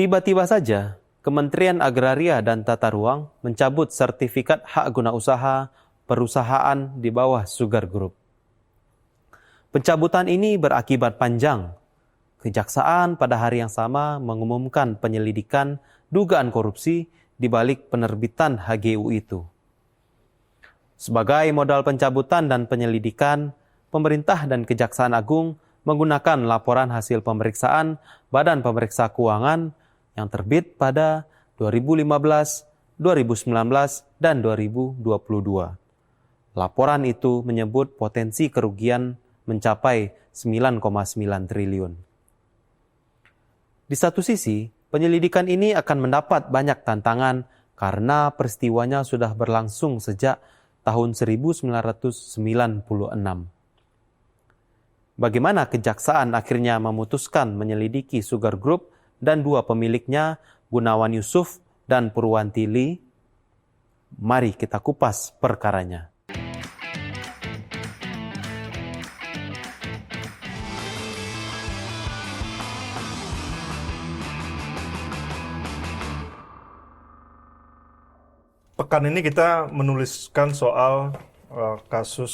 Tiba-tiba saja, Kementerian Agraria dan Tata Ruang mencabut sertifikat hak guna usaha perusahaan di bawah Sugar Group. Pencabutan ini berakibat panjang. Kejaksaan pada hari yang sama mengumumkan penyelidikan dugaan korupsi di balik penerbitan HGU itu. Sebagai modal pencabutan dan penyelidikan, pemerintah dan Kejaksaan Agung menggunakan laporan hasil pemeriksaan Badan Pemeriksa Keuangan yang terbit pada 2015, 2019, dan 2022. Laporan itu menyebut potensi kerugian mencapai 9,9 triliun. Di satu sisi, penyelidikan ini akan mendapat banyak tantangan karena peristiwanya sudah berlangsung sejak tahun 1996. Bagaimana Kejaksaan akhirnya memutuskan menyelidiki Sugar Group dan dua pemiliknya, Gunawan Yusuf dan Purwanti Lee? Mari kita kupas perkaranya. Pekan ini kita menuliskan soal kasus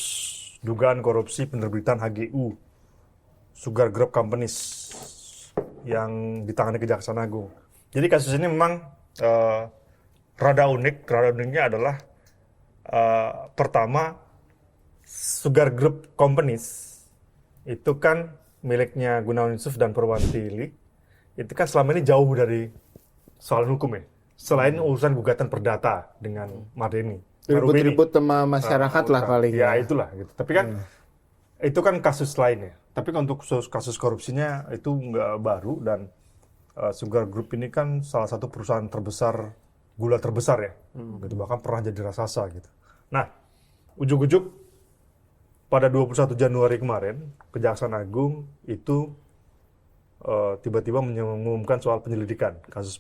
dugaan korupsi penerbitan HGU Sugar Group Companies yang ditangani Kejaksaan Agung. Jadi kasus ini memang rada unik. Rada uniknya adalah pertama, Sugar Group Companies itu kan miliknya Gunawan Yusuf dan Purwanti Lee. Itu kan selama ini jauh dari soal hukum ya. Selain urusan gugatan perdata dengan Mardeni. Ribut-ribut sama masyarakat lah paling. Ya itulah gitu. Tapi kan itu kan kasus lainnya. Tapi untuk kasus korupsinya itu nggak baru dan Sugar Group ini kan salah satu perusahaan terbesar, gula terbesar ya. Gitu, bahkan pernah jadi raksasa gitu. Nah, ujuk-ujuk pada 21 Januari kemarin, Kejaksaan Agung itu tiba-tiba mengumumkan soal penyelidikan kasus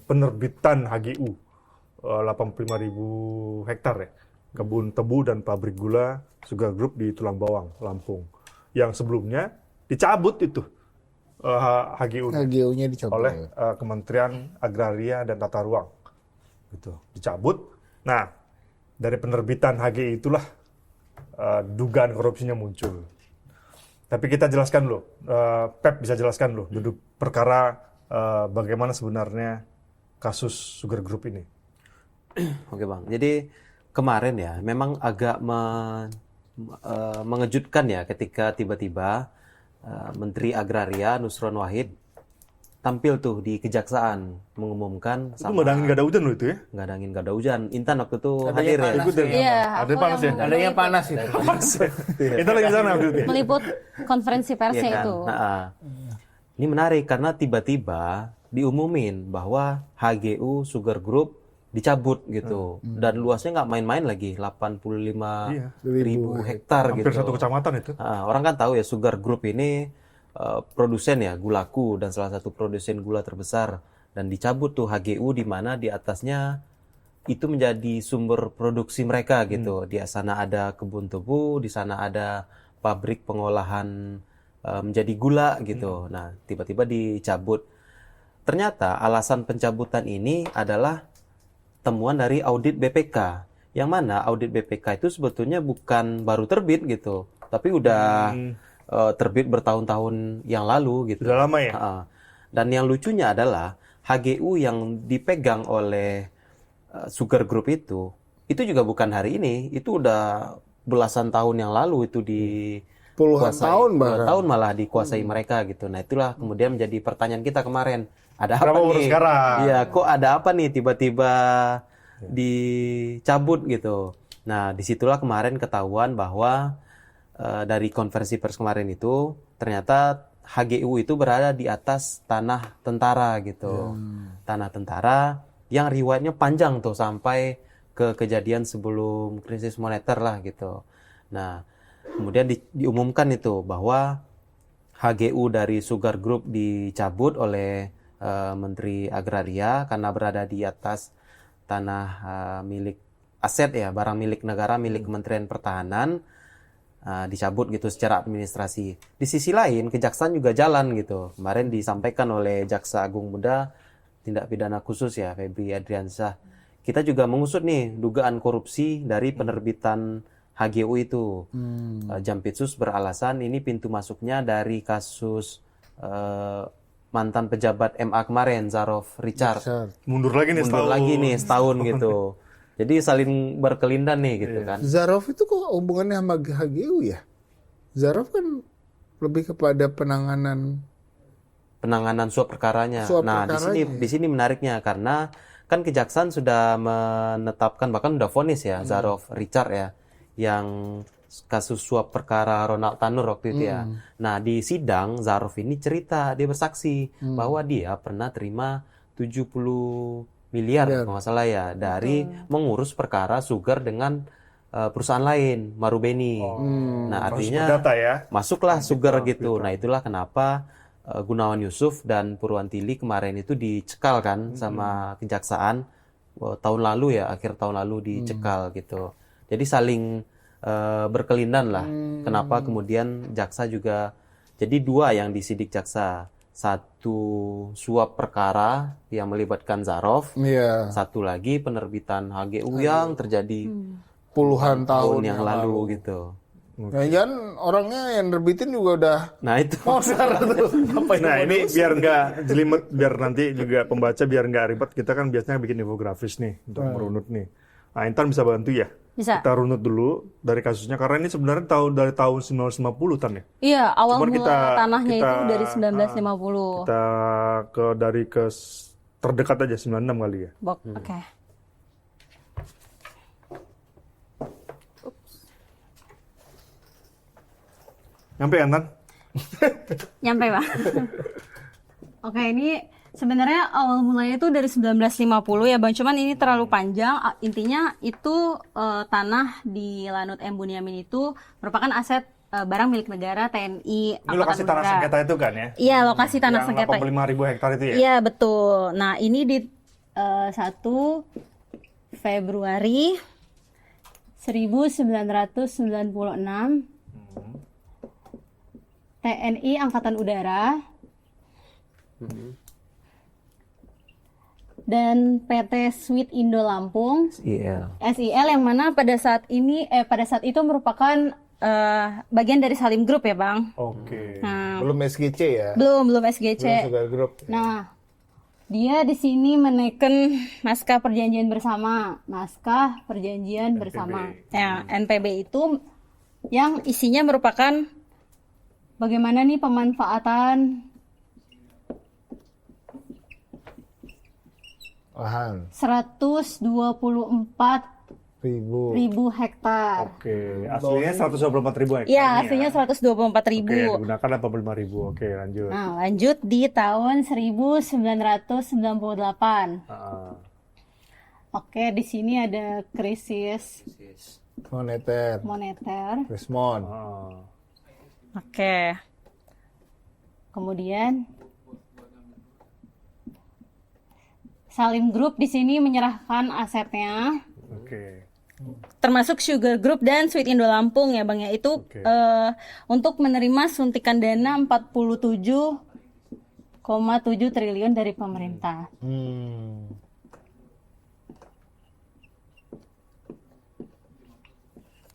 penerbitan HGU 85.000 hektar ya, kebun tebu dan pabrik gula Sugar Group di Tulang Bawang, Lampung. Yang sebelumnya dicabut itu HGU-nya dicabut oleh Kementerian Agraria dan Tata Ruang. Gitu, dicabut. Nah, dari penerbitan HGU itulah dugaan korupsinya muncul. Tapi kita jelaskan dulu, Pep bisa jelaskan dulu duduk perkara bagaimana sebenarnya kasus Sugar Group ini. Oke Bang, jadi kemarin ya memang agak mengejutkan ya ketika tiba-tiba Menteri Agraria Nusron Wahid tampil tuh di Kejaksaan mengumumkan itu nggak ada angin nggak ada hujan loh itu ya? Nggak ada angin nggak ada hujan. Intan waktu itu hadir ya. Iya, ada panas ya? Ada yang panas itu. Kita lagi di sana meliput konferensi persnya Iya kan? itu. Ini menarik karena tiba-tiba diumumin bahwa HGU Sugar Group dicabut gitu dan luasnya nggak main-main lagi 85.000 hektar hampir gitu. Satu kecamatan itu. Orang kan tahu ya Sugar Group ini produsen ya gulaku dan salah satu produsen gula terbesar dan dicabut tuh HGU di mana di atasnya itu menjadi sumber produksi mereka gitu. Di sana ada kebun tebu, di sana ada pabrik pengolahan menjadi gula gitu. Nah, tiba-tiba dicabut. Ternyata alasan pencabutan ini adalah temuan dari audit BPK. Yang mana audit BPK itu sebetulnya bukan baru terbit gitu, tapi udah terbit bertahun-tahun yang lalu gitu. Sudah lama ya? Dan yang lucunya adalah HGU yang dipegang oleh Sugar Group itu juga bukan hari ini, itu udah belasan tahun yang lalu itu puluhan tahun malah dikuasai mereka gitu. Nah itulah kemudian menjadi pertanyaan kita kemarin, ada Berapa apa nih? Sekarang? Iya, kok ada apa nih tiba-tiba dicabut gitu. Nah disitulah kemarin ketahuan bahwa dari konferensi pers kemarin itu ternyata HGU itu berada di atas tanah tentara gitu. Tanah tentara yang riwayatnya panjang tuh sampai ke kejadian sebelum krisis moneter lah gitu. Nah, kemudian diumumkan itu bahwa HGU dari Sugar Group dicabut oleh Menteri Agraria karena berada di atas tanah milik aset ya, barang milik negara, milik Kementerian Pertahanan. Dicabut gitu secara administrasi. Di sisi lain, Kejaksaan juga jalan gitu. Kemarin disampaikan oleh Jaksa Agung Muda tindak pidana khusus ya, Febri Adriansyah. Kita juga mengusut nih dugaan korupsi dari penerbitan HGU itu. Jampitsus beralasan ini pintu masuknya dari kasus mantan pejabat MA kemarin, Zarof Richard. Mundur lagi nih setahun gitu. Jadi saling berkelindan nih gitu kan. Zarof itu kok hubungannya sama HGU ya? Zarof kan lebih kepada penanganan suap perkaranya. Di sini menariknya karena kan kejaksaan sudah menetapkan, bahkan udah vonis ya, Zarof Richard ya, yang kasus suap perkara Ronald Tanur waktu itu ya. Nah, di sidang Zarof ini cerita, dia bersaksi bahwa dia pernah terima 70 miliar kalau nggak salah ya dari mengurus perkara Sugar dengan perusahaan lain, Marubeni. Nah, artinya masuklah Sugar gitu. Nah, itulah kenapa Gunawan Yusuf dan Purwantili kemarin itu dicekal kan sama kejaksaan tahun lalu ya, akhir tahun lalu dicekal gitu. Jadi saling berkelindan lah. Kenapa kemudian jaksa juga, jadi 2 yang disidik jaksa. Satu suap perkara yang melibatkan Zarof, satu lagi penerbitan HGU yang terjadi puluhan tahun yang lalu gitu. Jangan orangnya yang nerbitin juga udah. Nah itu. Nah ini biar nggak jelimet, biar nanti juga pembaca biar nggak ribet. Kita kan biasanya bikin infografis nih untuk merunut nih. Nah Intan bisa bantu ya? Bisa. Kita runut dulu dari kasusnya karena ini sebenarnya dari tahun 1950 Tan ya. Iya, awal Cuman mula tanahnya itu dari 1950. Kita dari terdekat aja 96 kali ya. Oke. Nyampe kan Tan? Nyampe, Pak. Oke, ini sebenarnya awal mulanya itu dari 1950 ya Bang, cuman ini terlalu panjang. Intinya itu tanah di Lanut M. Bunyamin itu merupakan aset barang milik negara, TNI, Ini lokasi tanah sengketa itu kan ya? Iya, lokasi tanah sengketa. Yang 85.000 hektar itu ya? Iya, betul. Nah, ini di 1 Februari 1996 TNI Angkatan Udara dan PT Sweet Indo Lampung SIL yang mana pada saat itu merupakan bagian dari Salim Group ya Bang. Oke. Nah, Belum SGC ya? belum SGC. Belum Sugar Group. Nah, dia di sini menaikkan naskah perjanjian bersama. Ya, NPB itu yang isinya merupakan bagaimana nih pemanfaatan lahan 124.000 hektar. Oke, aslinya 124.000 hektar. Iya, aslinya 124.000. Oke, digunakan 85.000. Oke, lanjut. Nah, lanjut di tahun 1998. Oke, di sini ada krisis moneter. Krismon. Oke. Kemudian Salim Group di sini menyerahkan asetnya. Oke. Termasuk Sugar Group dan Sweet Indo Lampung ya Bang ya. Itu untuk menerima suntikan dana 47,7 triliun dari pemerintah.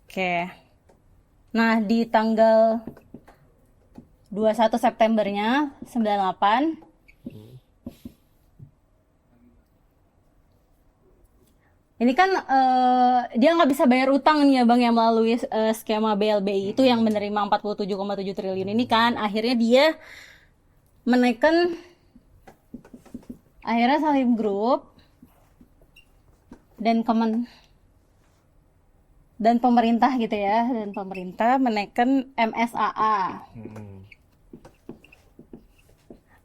Oke. Nah, di tanggal 21 Septembernya 98 ini kan dia nggak bisa bayar utang nih ya Bang ya melalui skema BLBI itu yang menerima 47,7 triliun ini kan akhirnya dia menaikkan Salim Group dan pemerintah gitu ya, dan pemerintah menaikkan MSAA.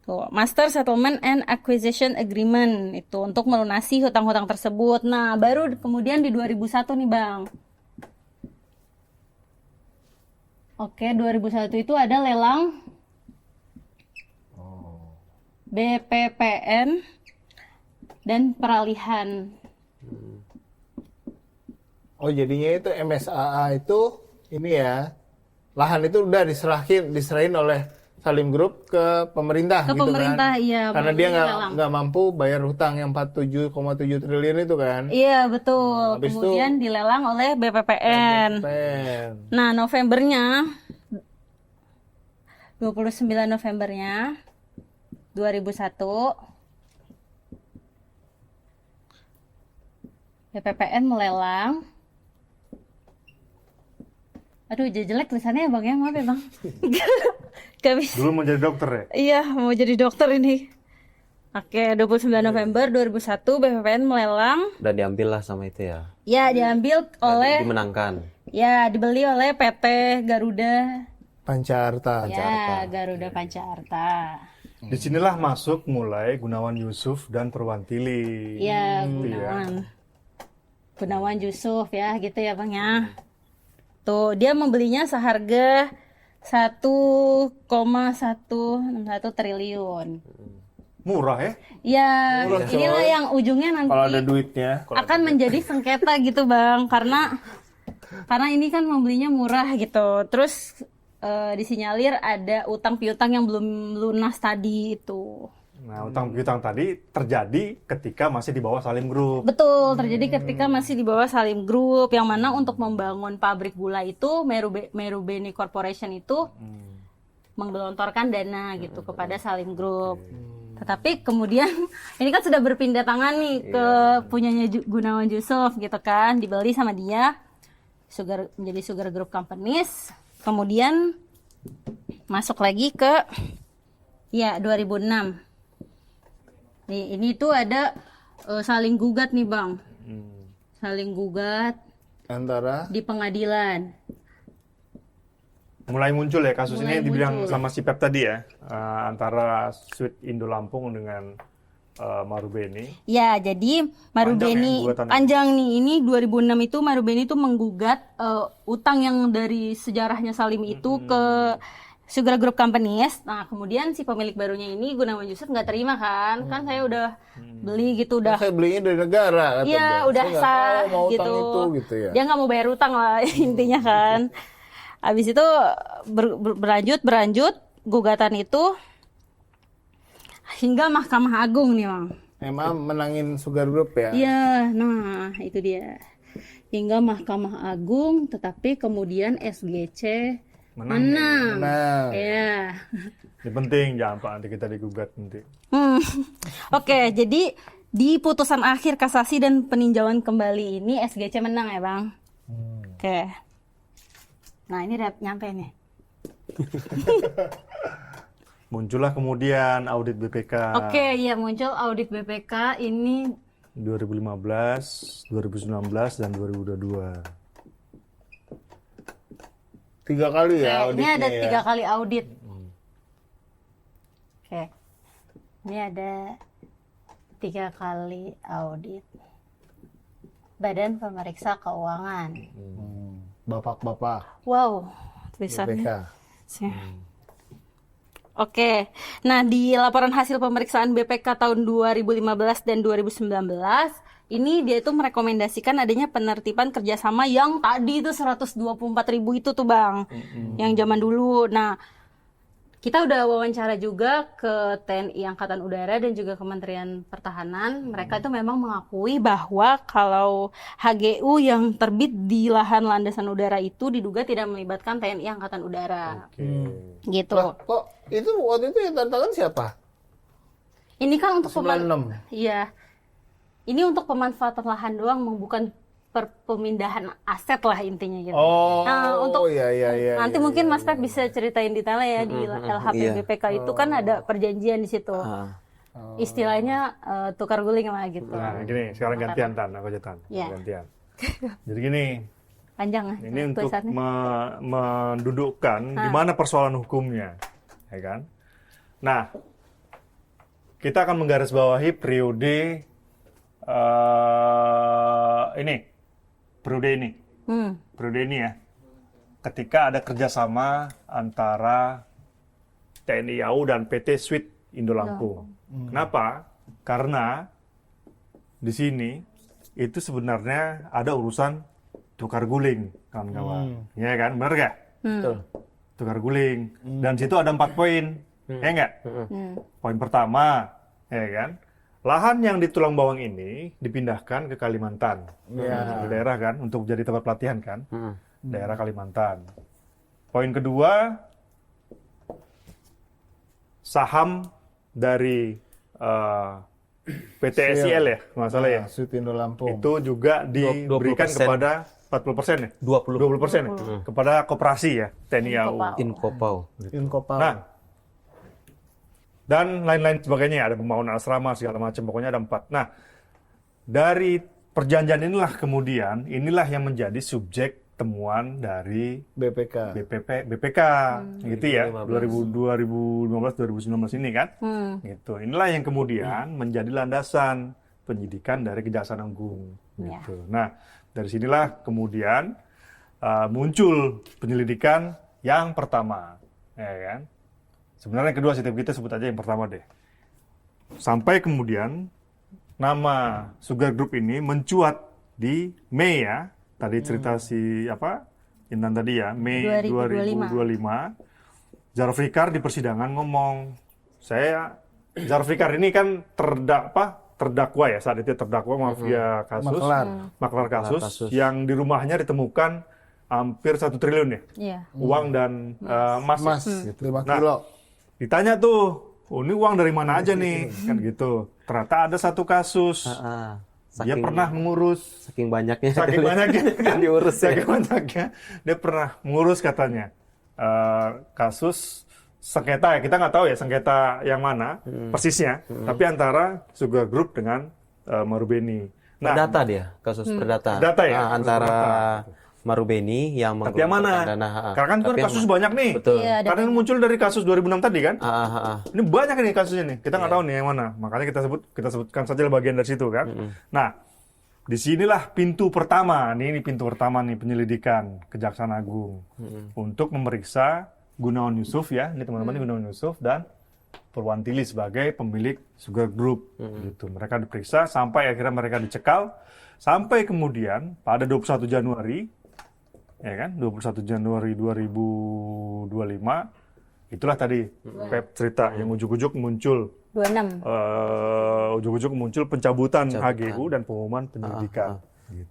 Tuh, Master Settlement and Acquisition Agreement itu untuk melunasi hutang-hutang tersebut. Nah, baru kemudian di 2001 nih, Bang. Oke, 2001 itu ada lelang BPPN dan peralihan. Oh, jadinya itu MSAA itu ini ya. Lahan itu udah diserahin oleh Salim Group ke pemerintah Ke gitu pemerintah, kan. iya, Karena dia lelang. nggak mampu bayar hutang yang 47,7 triliun itu kan. Iya, betul. Habis itu- Kemudian dilelang oleh BPPN. Pen. Nah, Novembernya 29 Novembernya 2001 BPPN melelang. Aduh, jelek tulisannya ya Bang ya, maaf ya Bang. Gak bisa. Dulu menjadi dokter ya? Iya, mau jadi dokter ini. Oke, 29 November 2001 BPPN melelang. Dan diambillah sama itu ya. Ya, diambil oleh Dimenangkan. ya, dibeli oleh PT Garuda. Pancarta. Ya, Garuda Pancarta. Disinilah masuk mulai Gunawan Yusuf dan Perwantili. Iya, Gitu Gunawan. Gunawan Yusuf ya, gitu ya Bang ya. Tuh, dia membelinya seharga 1,161 triliun. Murah ya? Ya, Murah, inilah coy. yang ujungnya nanti Kalau ada duitnya. akan menjadi sengketa gitu Bang, karena ini kan membelinya murah gitu. Terus disinyalir ada utang piutang yang belum lunas tadi itu. Nah, utang piutang tadi terjadi ketika masih di bawah Salim Group. Betul, terjadi ketika masih di bawah Salim Group, yang mana untuk membangun pabrik gula itu Marubeni Corporation itu menggelontorkan dana gitu kepada Salim Group. Tetapi kemudian ini kan sudah berpindah tangan nih ke punyanya Gunawan Yusuf gitu kan, dibeli sama dia menjadi Sugar Group Companies. Kemudian masuk lagi ke 2006. Nih, ini tuh ada saling gugat nih Bang. Saling gugat Antara di pengadilan. Mulai muncul ya kasus Mulai ini dibilang muncul. sama si Pep tadi ya, antara Sweet Indo Lampung dengan Marubeni. Ya, jadi Marubeni Panjang ya, gugatannya. panjang nih. Ini 2006 itu Marubeni itu menggugat utang yang dari sejarahnya Salim itu ke Sugar Group Companies. Nah, kemudian si pemilik barunya ini Gunawan Yusuf nggak terima kan? Kan saya udah beli gitu, udah saya belinya dari negara kata iya, dia. udah Saya nggak sah tahu mau gitu. utang itu gitu ya. Dia nggak mau bayar utang lah intinya kan. Habis itu berlanjut gugatan itu hingga Mahkamah Agung nih, Bang. Memang menangin Sugar Group ya. Iya, nah itu dia. Hingga Mahkamah Agung, tetapi kemudian SGC menang. Nah, Ya. Ini penting, jangan Pak nanti kita digugat nanti. Oke, jadi di putusan akhir kasasi dan peninjauan kembali ini SGC menang ya, Bang. Oke. Nah, ini udah nyampe nih. Muncullah kemudian audit BPK Oke, iya muncul audit BPK ini 2015, 2019, dan 2022. 3 kali ya ini auditnya ada ya. 3 kali audit. Oke. Ini ada 3 kali audit. Badan Pemeriksa Keuangan. Bapak-bapak Wow, tulisannya. BPK. Oke, nah di laporan hasil pemeriksaan BPK tahun 2015 dan 2019, ini dia itu merekomendasikan adanya penertiban kerjasama yang tadi itu 124.000 itu tuh Bang, yang zaman dulu. Nah, kita udah wawancara juga ke TNI Angkatan Udara dan juga Kementerian Pertahanan. Mereka itu memang mengakui bahwa kalau HGU yang terbit di lahan landasan udara itu diduga tidak melibatkan TNI Angkatan Udara. Gitu. Lah, kok itu waktu itu yang tantangan siapa? Ini kan untuk 96. Iya. Ini untuk pemanfaatan lahan doang, bukan pemindahan aset lah intinya gitu. Oh, Nah, untuk iya. nanti mungkin Mas Pep bisa ceritain detailnya ya di LHP iya. BPK itu kan ada perjanjian di situ. Istilahnya tukar guling lah gitu. Nah, gini, sekarang gantian Tan, aku aja Tan. Iya. Gantian. Jadi gini, Panjang ya ini untuk tulisannya. mendudukkan di mana persoalan hukumnya, ya kan? Nah, kita akan menggarisbawahi periode periode ini ya, ketika ada kerjasama antara TNI AU dan PT Sweet Indo Lampung. Kenapa? Karena di sini itu sebenarnya ada urusan tukar guling, kawan-kawan. Ya kan, benar gak? Betul. tukar guling. Dan situ ada 4 poin, ya nggak? Poin pertama, ya kan? Lahan yang di Tulang Bawang ini dipindahkan ke Kalimantan. Di daerah kan, untuk jadi tempat pelatihan kan. Daerah Kalimantan. Poin kedua, saham dari PT SIL ya, masalah ya. Sutindo Lampung. Itu juga diberikan 20%. kepada 40% ya? 20% ya? Kepada koperasi ya, TNI AU. Inkopau. Inkopau. Nah, dan lain-lain sebagainya, ada pembangunan asrama segala macam, pokoknya ada 4. Nah, dari perjanjian inilah kemudian, inilah yang menjadi subjek temuan dari BPK. BPK gitu ya, 2015-2019 ini kan, gitu. Inilah yang kemudian menjadi landasan penyidikan dari Kejaksaan Agung, gitu. Nah, dari sinilah kemudian muncul penyelidikan yang pertama, ya kan. Sebenarnya yang kedua sih, tapi kita sebut aja yang pertama deh. Sampai kemudian nama Sugar Group ini mencuat di Mei ya. Tadi cerita si Intan tadi ya, Mei 2025. Zarfikar di persidangan ngomong, Zarfikar ini kan terdakwa ya, saat itu terdakwa mafia kasus, maklar kasus yang di rumahnya ditemukan hampir 1 triliun ya, uang dan emas. Gitu. 5 kilo. Ditanya tuh, ini uang dari mana aja nih, kan gitu. Ternyata ada satu kasus. Dia pernah mengurus Saking banyaknya kan diurus ya. saking banyaknya dia pernah mengurus katanya kasus sengketa ya, kita nggak tahu ya sengketa yang mana persisnya, tapi antara Sugar Group dengan Marubeni. Perdata dia, kasus perdata. Perdata ya, kasus Antara perdata. Marubeni yang Tapi yang mana? dana. Karena kan itu kan kasus banyak nih. Betul. Iya, Karena ini muncul dari kasus 2006 tadi kan. Ini banyak nih kasusnya nih. Kita nggak tahu nih yang mana. Makanya kita sebutkan saja bagian dari situ kan. Nah, disinilah pintu pertama. Ini pintu pertama nih penyelidikan Kejaksaan Agung untuk memeriksa Gunawan Yusuf ya. Ini teman-teman Gunawan Yusuf dan Purwantili sebagai pemilik Sugar Group. Gitu. Mereka diperiksa sampai akhirnya mereka dicekal. Sampai kemudian pada 21 Januari ya kan, 21 Januari 2025, itulah tadi Pep cerita yang ujuk-ujuk muncul 26. Ujuk-ujuk muncul pencabutan HGU dan pengumuman penyelidikan.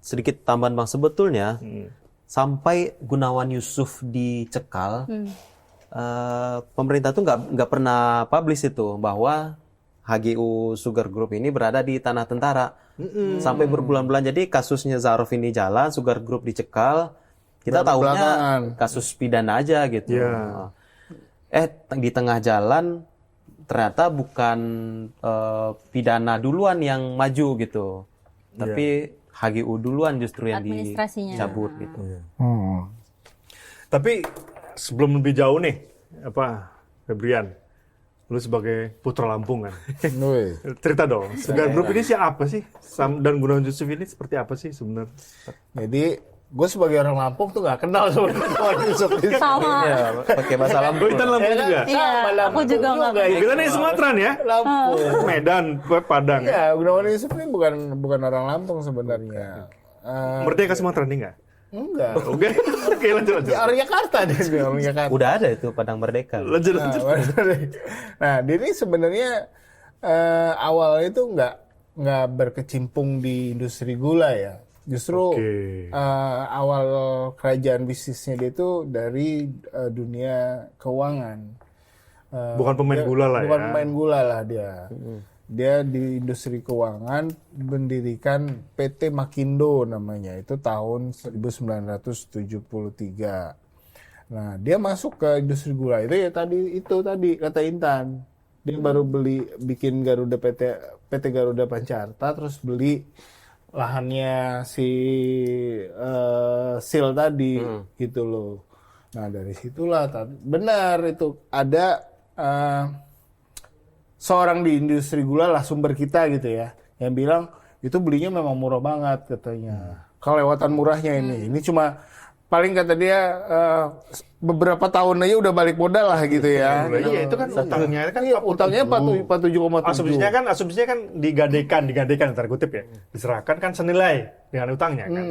Sedikit tambahan Bang, sebetulnya sampai Gunawan Yusuf dicekal, pemerintah tuh nggak pernah publish itu bahwa HGU Sugar Group ini berada di tanah tentara. Sampai berbulan-bulan, jadi kasusnya Zarov ini jalan, Sugar Group dicekal, kita tahunya kasus pidana aja gitu. Di tengah jalan ternyata bukan pidana duluan yang maju gitu, tapi HGU duluan justru yang dicabut gitu. Tapi sebelum lebih jauh nih, Febrian, lu sebagai putra Lampung kan, cerita dong, Sugar Group ini siapa sih? Dan Gunawan Yusuf ini seperti apa sih sebenarnya? Jadi gue sebagai orang Lampung tuh nggak kenal sama Gunawan Yusuf. Sama. Ya, pakai bahasa Lampung. Intan Lampung juga? Iya, aku juga nggak. Kita nih Sumatera nih ya? Lampung. Medan, Padang. Ya, Gunawan Yusuf ini bukan orang Lampung sebenarnya. Merdeka Sumatera nih nggak? Enggak. Oke, lanjut. Orang Jakarta dia, orang Jakarta. Udah ada itu Padang Merdeka. Lanjut. Nah, dia ini sebenarnya awalnya itu nggak berkecimpung di industri gula ya. Justru awal kerajaan bisnisnya dia itu dari dunia keuangan. Bukan pemain gula lah ya. Bukan pemain gula lah dia. Dia di industri keuangan mendirikan PT Makindo namanya. Itu tahun 1973. Nah, dia masuk ke industri gula itu ya tadi kata Intan. Dia baru bikin PT Garuda Pancarta, terus beli lahannya si SIL tadi gitu loh. Nah, dari situlah benar itu ada seorang di industri gula lah, sumber kita gitu ya, yang bilang itu belinya memang murah banget katanya. Kelewatan murahnya ini cuma paling kata dia beberapa tahun aja udah balik modal lah gitu ya. Iya, itu kan utangnya kan Iya, utangnya 47,7. Asumsinya kan digadekan tanda kutip ya. Diserahkan kan senilai dengan utangnya kan.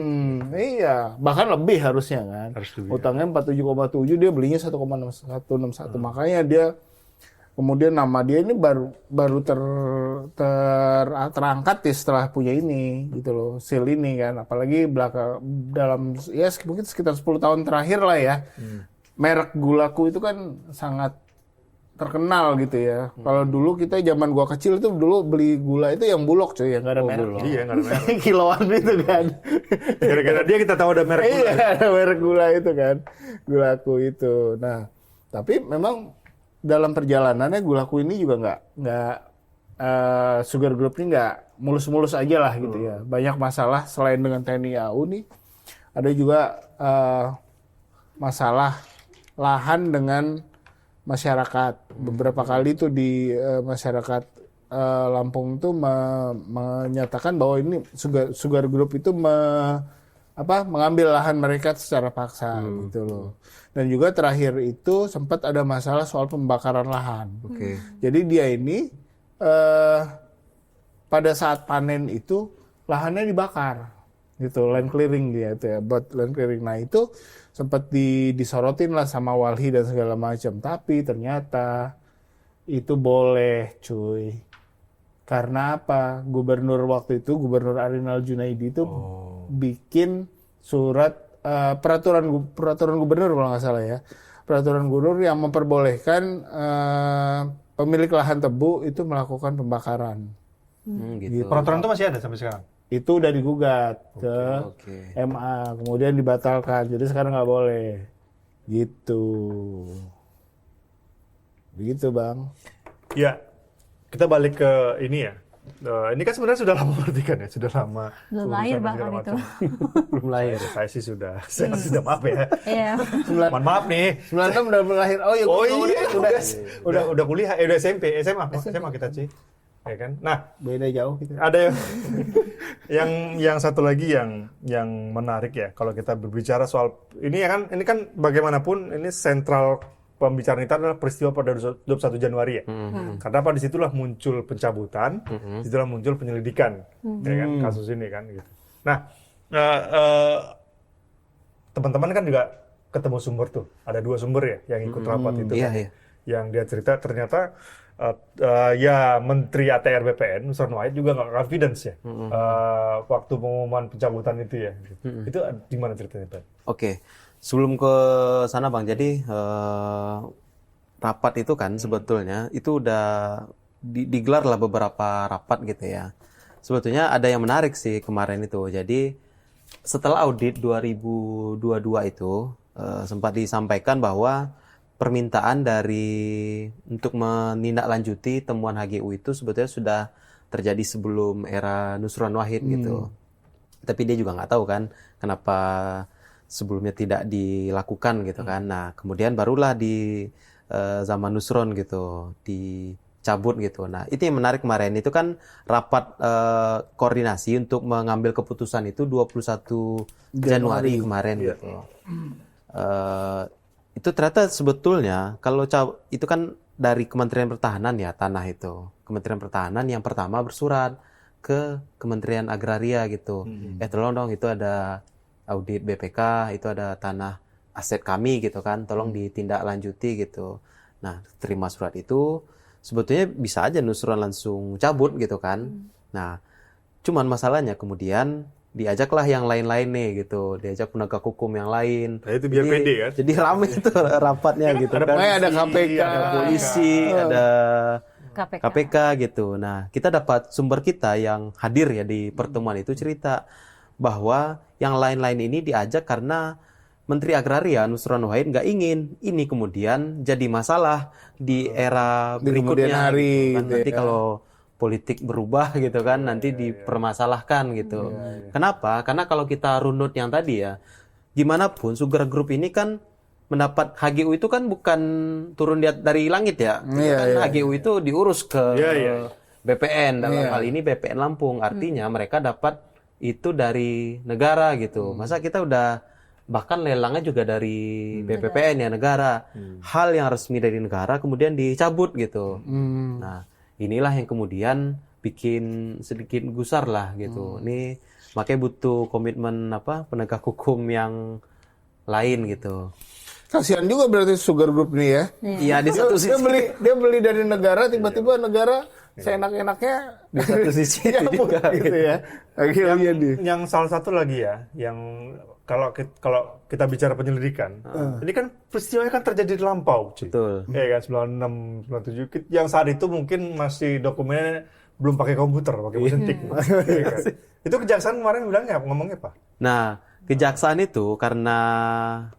Iya, bahkan lebih harusnya kan. Harus lebih, Utangnya 47, dia belinya 1,161. Makanya dia kemudian nama dia ini baru terangkat ya setelah punya ini gitu loh, seal ini kan. Apalagi dalam ya mungkin sekitar 10 tahun terakhir lah ya. Merek Gulaku itu kan sangat terkenal gitu ya. Kalau dulu kita zaman gua kecil itu dulu beli gula itu yang Bulog cuy, yang nggak ada merek. Iya, nggak ada merek. Kiloan itu kan. Gara-gara dia kita tahu ada merek gula. Iya, ada merek gula itu kan. Gulaku itu. Nah, tapi memang dalam perjalanannya Gulaku ini juga nggak Sugar Group ini nggak mulus-mulus aja lah gitu ya. Banyak masalah selain dengan TNI AU nih. Ada juga masalah lahan dengan masyarakat. Beberapa kali tuh di masyarakat Lampung tuh menyatakan bahwa ini Sugar Group itu mengambil lahan mereka secara paksa gitu loh. Dan juga terakhir itu sempat ada masalah soal pembakaran lahan. Jadi dia ini pada saat panen itu lahannya dibakar gitu, land clearing dia itu ya, buat land clearing. Nah itu sempat disorotin lah sama Walhi dan segala macam, tapi ternyata itu boleh cuy. Karena apa? Gubernur waktu itu, Gubernur Arinal Junaidi itu bikin surat peraturan gubernur kalau nggak salah ya, peraturan gubernur yang memperbolehkan pemilik lahan tebu itu melakukan pembakaran. Gitu. Peraturan itu masih ada sampai sekarang. Itu udah digugat ke MA, kemudian dibatalkan, jadi sekarang nggak boleh. Gitu Bang. Ya, kita balik ke ini ya. Ini kan sebenarnya sudah lama berarti kan ya, sudah lama. Belum urusan lahir dan bahkan segala itu. macam. Belum lahir. Saya sih sudah maaf ya. Iya. Mohon maaf nih. 96 udah lahir. Oh iya, udah kuliah, udah SMP, SMA kita sih. Ya kan? Nah, beda jauh gitu. ada yang satu lagi yang menarik ya, kalau kita berbicara soal ini ya kan, ini kan bagaimanapun ini sentral pembicaraan kita adalah peristiwa pada 21 Januari ya. Karena apa, disitulah muncul pencabutan, disitulah muncul penyelidikan, ya kan, kasus ini kan gitu. Nah, teman-teman kan juga ketemu sumber tuh, ada 2 sumber ya yang ikut rapat itu kan. Yang dia cerita ternyata ya Menteri ATR BPN Nusron Wahid juga nggak confidence ya waktu pengumuman pencabutan itu ya. Itu gimana ceritanya Pak? Oke, sebelum ke sana Bang, jadi rapat itu kan sebetulnya itu udah digelar lah beberapa rapat gitu ya. Sebetulnya ada yang menarik sih kemarin itu. Jadi setelah audit 2022 itu sempat disampaikan bahwa permintaan untuk menindaklanjuti temuan HGU itu sebetulnya sudah terjadi sebelum era Nusron Wahid gitu. Tapi dia juga nggak tahu kan kenapa sebelumnya tidak dilakukan gitu kan. Nah kemudian barulah di zaman Nusron gitu dicabut gitu. Nah itu yang menarik kemarin itu kan rapat koordinasi untuk mengambil keputusan itu 21 Januari kemarin gitu. Itu ternyata sebetulnya kalau itu kan dari Kementerian Pertahanan ya, tanah itu. Kementerian Pertahanan yang pertama bersurat ke Kementerian Agraria gitu. Tolong dong, itu ada audit BPK, itu ada tanah aset kami gitu kan, tolong ditindaklanjuti gitu. Nah, terima surat itu, sebetulnya bisa aja Nusron langsung cabut gitu kan. Nah, cuman masalahnya kemudian diajaklah yang lain-lain nih gitu, diajak penegak hukum yang lain. Nah, itu biar pede kan? Jadi rame itu rapatnya gitu. Ada KPK, ada polisi, ada KPK gitu. Nah, kita dapat sumber kita yang hadir ya di pertemuan itu cerita bahwa yang lain-lain ini diajak karena Menteri Agraria Nusron Wahid nggak ingin ini kemudian jadi masalah di era berikutnya. Hari, kan. Nanti kalau politik berubah gitu kan, nanti dipermasalahkan gitu. Kenapa? Karena kalau kita runut yang tadi ya, gimana pun Sugar Group ini kan mendapat HGU itu kan bukan turun dari langit ya. HGU itu diurus ke BPN, dalam hal ini BPN Lampung. Artinya mereka dapat itu dari negara gitu. Masa kita udah bahkan lelangnya juga dari BPPN ya negara. Hal yang resmi dari negara kemudian dicabut gitu. Nah, inilah yang kemudian bikin sedikit gusar lah gitu. Ini makanya butuh komitmen penegak hukum yang lain gitu. Kasihan juga berarti Sugar Group nih ya. Iya, di satu Dia sisi dia beli dari negara, tiba-tiba negara seenak-enaknya di satu sisi itu nyambut juga gitu ya. Akhirnya dia. Yang salah satu lagi ya, yang kalau kita bicara penyelidikan, ini kan peristiwanya kan terjadi di lampau, cuy. betul. Ya kan 96, 97. Yang saat itu mungkin masih dokumennya belum pakai komputer, pakai mesin tik. Ya kan? Itu kejaksaan kemarin bilangnya ngomongnya apa? Nah, kejaksaan itu karena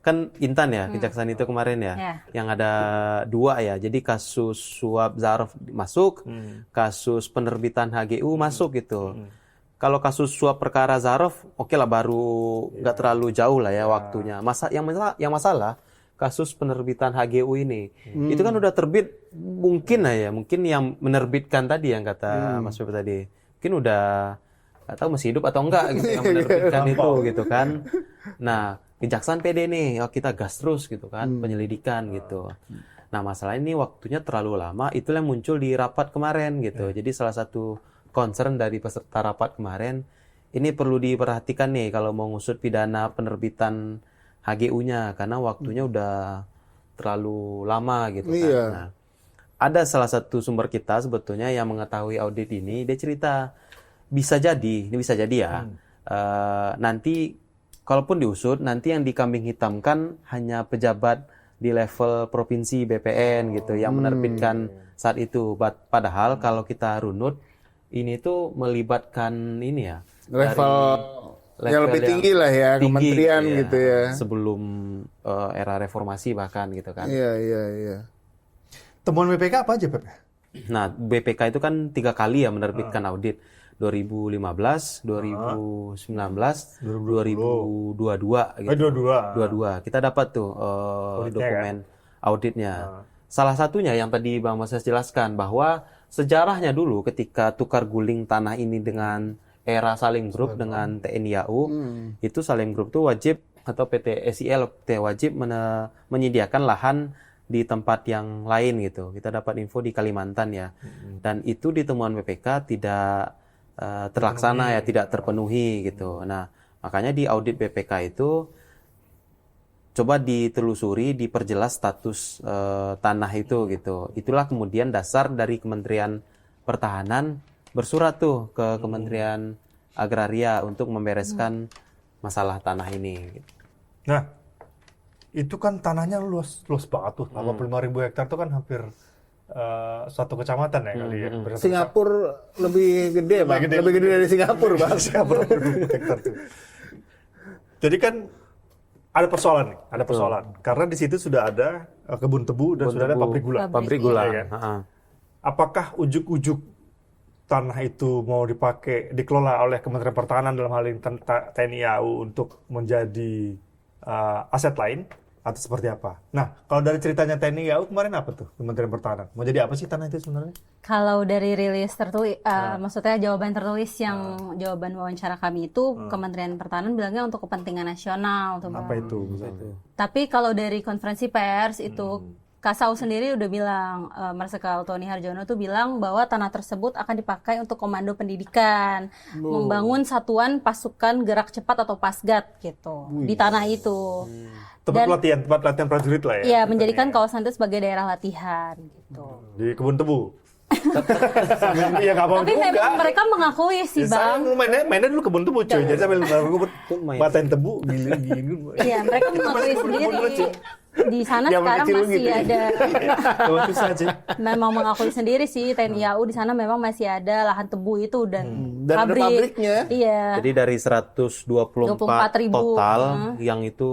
kan Intan ya, kejaksaan itu kemarin ya, Ya. yang ada 2 ya. Jadi kasus suap Zaraf masuk, kasus penerbitan HGU masuk gitu. Kalau kasus suap perkara Zaraf, oke lah baru nggak terlalu jauh lah ya waktunya. Yang masalah kasus penerbitan HGU ini, itu kan udah terbit mungkin lah ya, mungkin yang menerbitkan tadi yang kata Mas Bebe tadi, mungkin udah nggak tahu masih hidup atau enggak gitu yang menerbitkan itu gitu kan. Nah, kejaksaan PD nih, kita gas terus gitu kan, penyelidikan gitu. Nah, masalah ini waktunya terlalu lama, itulah yang muncul di rapat kemarin gitu. Jadi salah satu concern dari peserta rapat kemarin, ini perlu diperhatikan nih kalau mau ngusut pidana penerbitan HGU-nya, karena waktunya udah terlalu lama gitu kan. Iya. Nah, ada salah satu sumber kita sebetulnya yang mengetahui audit ini, dia cerita, bisa jadi ya, nanti kalaupun diusut, nanti yang dikambing hitamkan hanya pejabat di level provinsi BPN gitu, yang menerbitkan saat itu. Padahal kalau kita runut, ini tuh melibatkan ini ya, Level yang lebih yang tinggi lah ya, tinggi, kementerian iya, gitu ya. sebelum era reformasi bahkan gitu kan. Iya. Temuan BPK apa aja, Pep? Nah, BPK itu kan 3 kali ya menerbitkan audit. 2015, 2019, 2022 gitu. 22. Kita dapat tuh dokumen auditnya. Salah satunya yang tadi Bang Moses jelaskan, bahwa sejarahnya dulu ketika tukar guling tanah ini dengan era Salim Group dengan TNI AU, itu Salim Group tuh wajib, atau PT SIL wajib menyediakan lahan di tempat yang lain gitu. Kita dapat info di Kalimantan ya. Dan itu di temuan BPK tidak terlaksana ya, tidak terpenuhi gitu. Nah, makanya di audit BPK itu coba ditelusuri, diperjelas status tanah itu gitu. Itulah kemudian dasar dari Kementerian Pertahanan bersurat tuh ke Kementerian Agraria untuk membereskan masalah tanah ini. Nah, itu kan tanahnya luas banget tuh. 85.000 hektar itu kan hampir satu kecamatan ya kali ya. Singapura lebih gede, Bang. Lebih gede dari Singapura, Bang. Singapura hektar tuh. Jadi kan ada persoalan nih, ada persoalan. Karena di situ sudah ada kebun tebu dan sudah ada pabrik gula. Pabrik gula. Ya kan? Apakah ujuk-ujuk tanah itu mau dikelola oleh Kementerian Pertahanan dalam hal ini TNI AU untuk menjadi aset lain atau seperti apa? Nah, kalau dari ceritanya TNI AU kemarin apa tuh Kementerian Pertahanan? Mau jadi apa sih tanah itu sebenarnya? Kalau dari rilis tertulis, maksudnya jawaban tertulis yang jawaban wawancara kami itu, Kementerian Pertahanan bilangnya untuk kepentingan nasional. Tuh, Bang. Apa itu? Tapi kalau dari konferensi pers itu, Kasau sendiri udah bilang, Marsikal Tony Harjono tuh bilang bahwa tanah tersebut akan dipakai untuk komando pendidikan, membangun satuan pasukan gerak cepat atau pasgat gitu di tanah itu. Tempat latihan prajurit lah ya. Iya, menjadikan kawasan itu sebagai daerah latihan gitu. Di kebun tebu. Iya nggak apa-apa Tapi juga. memang mereka mengakui sih, Saya Bang. mainnya dulu kebun tebu cuy. Jadi sambil paten tebu gini. Iya, mereka mengakui sendiri. Di sana Yang sekarang kecil masih gitu. ada. Bagus aja. Memang mengakui sendiri sih TNI AU di sana memang masih ada lahan tebu itu dan Dan ada pabriknya. Iya. Jadi dari 124 24.000, total yang itu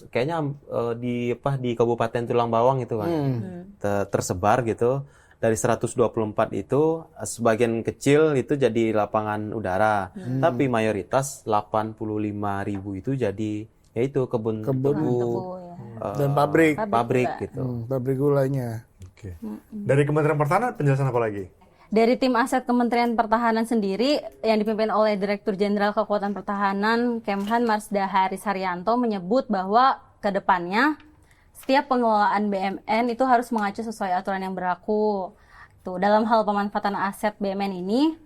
kayaknya di Kabupaten Tulang Bawang itu kan tersebar gitu. Dari 124 itu sebagian kecil itu jadi lapangan udara, tapi mayoritas 85.000 itu jadi yaitu kebun tebu ya. Dan pabrik pabrik gitu. pabrik gulanya. Oke. Dari Kementerian Pertahanan penjelasan apa lagi? Dari tim aset Kementerian Pertahanan sendiri yang dipimpin oleh Direktur Jenderal Kekuatan Pertahanan Kemhan Marsda Haris Haryanto menyebut bahwa ke depannya setiap pengelolaan BMN itu harus mengacu sesuai aturan yang berlaku. Tuh, dalam hal pemanfaatan aset BMN ini,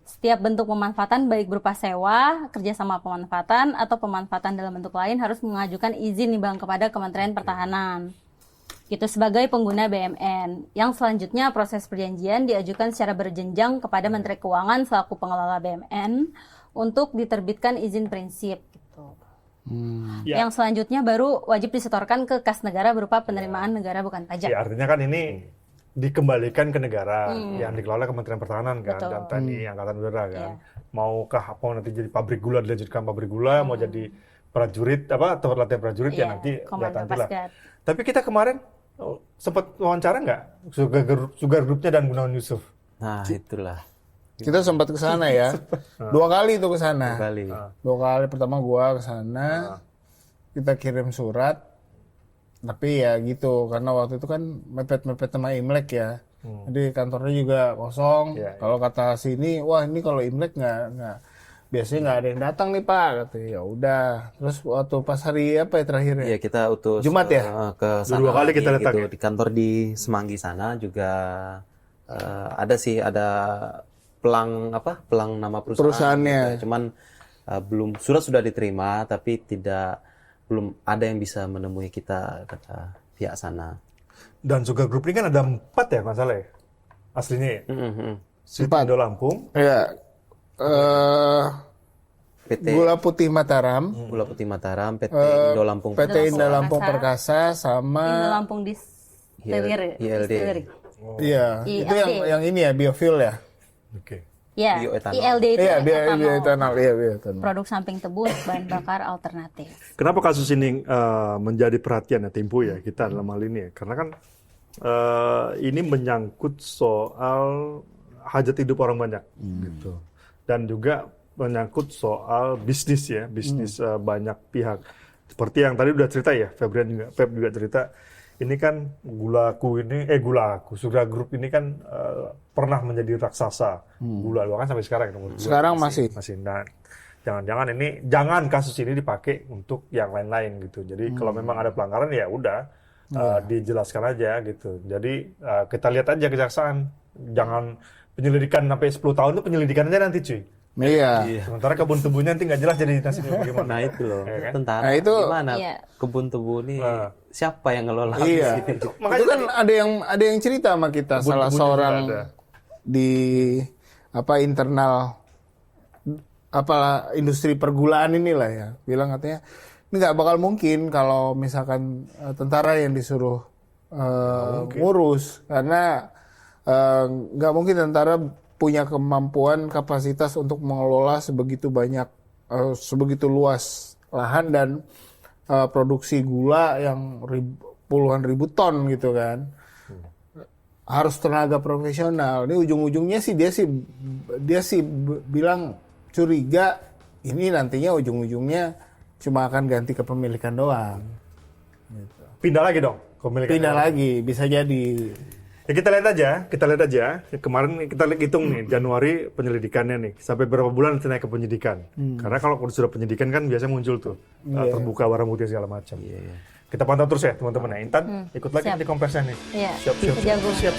setiap bentuk pemanfaatan baik berupa sewa, kerjasama pemanfaatan, atau pemanfaatan dalam bentuk lain harus mengajukan izin nimbang kepada Kementerian Pertahanan. Itu sebagai pengguna BMN. Yang selanjutnya proses perjanjian diajukan secara berjenjang kepada Menteri Keuangan selaku pengelola BMN untuk diterbitkan izin prinsip. Gitu. Ya. Yang selanjutnya baru wajib disetorkan ke kas negara berupa penerimaan negara bukan pajak. Ya, artinya kan ini dikembalikan ke negara yang dikelola Kementerian Pertahanan kan, Betul. dan TNI Angkatan Udara kan. Iya. Maukah mau nanti jadi pabrik gula dilanjutkan pabrik gula, mau jadi prajurit atau latihan prajurit ya Iya, nanti Komando lihat nanti lah. Pasgat. Tapi kita kemarin sempat wawancara nggak Sugar Groupnya dan Gunawan Yusuf? Nah, itulah. Kita sempat ke sana ya. 2 kali itu ke sana. Kembali. 2 kali, pertama gua ke sana. Kita kirim surat. Tapi ya gitu, karena waktu itu kan mepet-mepet sama Imlek ya. Jadi kantornya juga kosong. Iya, Kalau kata sini, wah ini kalau Imlek nggak biasanya nggak ada yang datang nih Pak. Katanya ya udah. Terus waktu pas hari apa ya terakhir ya? Iya, kita utus Jumat ya? ke sana. Dua kali kita lagi, datang gitu. Di kantor di Semanggi sana juga ada pelang nama Perusahaannya. gitu. Cuman belum surat sudah diterima tapi belum ada yang bisa menemui kita, kata pihak sana. Dan Sugar Group ini kan ada 4 ya masalah ya? Aslinya ya? Sweet 4. Indo Lampung, Ya. PT Gula Putih Mataram, Gula Putih Mataram, PT Indo Lampung PT Indah Lampung Perkasa, sama Indo Lampung Distillery. ILD. iya, itu ILD. yang ini ya biofuel ya. oke. Ya, Bioetanol. ILD itu Iya, etanol. bioetanol, iya bioetanol. Produk samping tebus, bahan bakar alternatif. Kenapa kasus ini menjadi perhatian ya Tempo ya kita dalam hal ini ya? Karena kan ini menyangkut soal hajat hidup orang banyak gitu, dan juga menyangkut soal bisnis ya, bisnis banyak pihak. Seperti yang tadi udah cerita ya, Feb juga cerita. Ini kan Sugar Group ini kan pernah menjadi raksasa gula bahkan sampai sekarang nomor 2. Sekarang masih. Nah, jangan kasus ini dipakai untuk yang lain-lain gitu. Jadi kalau memang ada pelanggaran ya udah dijelaskan aja gitu. Jadi kita lihat aja kejaksaan, jangan penyelidikan sampai 10 tahun itu penyelidikan aja nanti cuy. Iya. Sementara kebun tubuhnya nanti nggak jelas jadi nasibnya bagaimana. Nah, itu loh. Ya kan? Tentara. Nah, itu- gimana Iya. kebun tebu ini siapa yang ngelola? Iya. Gitu. Makanya Itu kan ada yang cerita sama kita, salah Kebun-kebunnya seorang juga ada. di internal industri pergulaan inilah ya, bilang katanya ini nggak bakal mungkin kalau misalkan tentara yang disuruh ngurus, karena nggak mungkin tentara punya kemampuan kapasitas untuk mengelola sebegitu banyak sebegitu luas lahan dan produksi gula yang puluhan ribu ton gitu kan. Harus tenaga profesional. Ini ujung-ujungnya sih dia sih bilang curiga ini nantinya ujung-ujungnya cuma akan ganti kepemilikan doang. Pindah lagi dong kepemilikan. Pindah lagi, bisa jadi. Ya kita lihat aja. Kemarin kita hitung nih Januari penyelidikannya nih sampai berapa bulan nanti naik ke penyidikan. Karena kalau sudah penyidikan kan biasanya muncul tuh terbuka barang bukti segala macam. Kita pantau terus ya teman-teman ya. Intan ikut lagi Siap. di kompresnya nih. Iya, Siap. Jago. Siap.